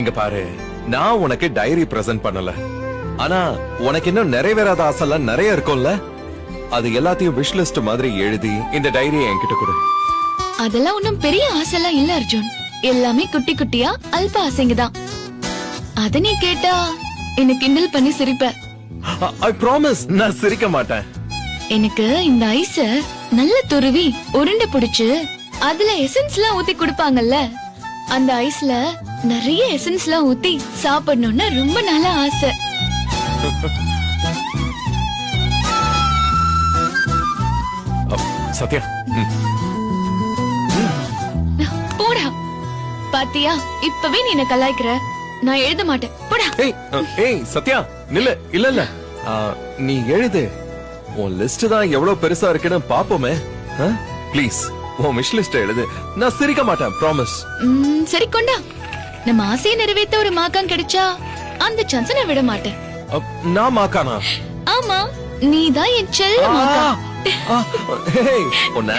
இங்க பாரு, நான் உனக்கு டைரி பிரசன்ட் பண்ணல. ஆனா உனக்கு இன்னும் நிறைவேறாத ஆசைலாம் நிறைய இருக்கும்ல, அது எல்லாத்தையும் விஷ் லிஸ்ட் மாதிரி எழுதி இந்த டைரியை என்கிட்ட கொடு. அதெல்லாம் ஒண்ணும் பெரிய ஆசைலாம் இல்ல அர்ஜுன். எல்லாமே குட்டி குட்டியா அல்ப ஆசைங்க தான். அத நீ கேட்டா என்ன கிண்டல் பண்ணி சிரிப்ப. ஐ ப்ராமிஸ், நான் சிரிக்க மாட்டேன். எனக்கு இந்த ஐஸ நல்ல துருவி உருண்டை பிடிச்சு அதுல எசன்ஸ்லாம் ஊத்தி குடுப்பாங்கல்ல, அந்த ஐஸ்ல நிறைய எசன்ஸ்லாம் ஊத்தி சாப்பிடணும்னு ரொம்ப நல்ல ஆசை. சத்யா, போடா. பாத்தியா, இப்பவே நீ என்ன கலாய்க்கிற. நான் எழுத மாட்டேன், போடா. ஏய் சத்யா, நில்லு. இல்ல இல்ல, நீ எழுது. உன் லிஸ்ட் தான் எவ்வளவு பெருசா இருக்குன்னு பாப்போமே. ப்ளீஸ் உன் விஷ் லிஸ்ட் எழுது. நான் சிரிக்க மாட்டேன், ப்ராமிஸ். சரி கொண்டா. நம்ம ஆசையை நிறைவேற்ற ஒரு மாக்கம் கிடைச்சா அந்த சான்ஸ் நான் விட மாட்டேன். நான் மாக்கானா? ஆமா, நீதான் என் செல்ல மாக்கா. உன்ன